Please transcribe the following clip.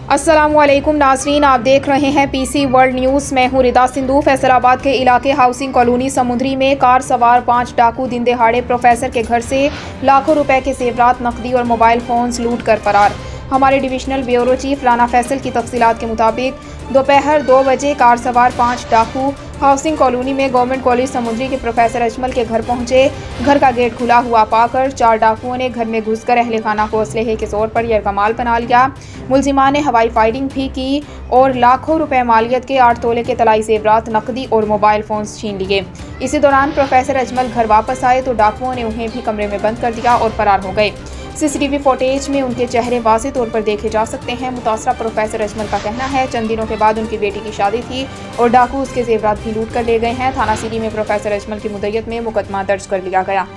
अस्सलामुअलैकुम नाज़रीन, आप देख रहे हैं पीसी वर्ल्ड न्यूज़। मैं हूँ रिदा सिंधु। फैसलाबाद के इलाके हाउसंग कॉलोनी समुंदरी में कार सवार 5 डाकू दिन दहाड़े प्रोफेसर के घर से लाखों रुपए के जेवरात, नकदी और मोबाइल फोन्स लूट कर फरार। हमारे divisional bureau chief Rana Faisal की तफसीलात के मुताबिक दोपहर 2 बजे कार सवार 5 डाकू हाउसिंग कॉलोनी में गवर्नमेंट कॉलेज समुंदरी के प्रोफेसर अजमल के घर पहुंचे। घर का गेट खुला हुआ पाकर 4 डाकुओं ने घर में घुसकर अहले खाना को असलहे के जोर पर यरगमाल बना लिया। मुलजिमान ने हवाई फायरिंग भी की और लाखों रुपए मालियत के 8 तोले के तलाई जेवरात, नकदी और मोबाइल फोन्स छीन लिए। इसी दौरान प्रोफेसर अजमल घर वापस आए तो डाकुओं ने उन्हें भी कमरे में बंद कर दिया और फरार हो गए। सीसीटीवी फुटेज में उनके चेहरे वाज़ेह तौर पर देखे जा सकते हैं। मुतासरा प्रोफेसर अजमल का कहना है चंद दिनों के बाद उनकी बेटी की शादी थी और डाकू उसके जेवरात भी लूट कर ले गए हैं। थाना सिटी में प्रोफेसर अजमल की मुद्दत में मुकदमा दर्ज कर लिया गया।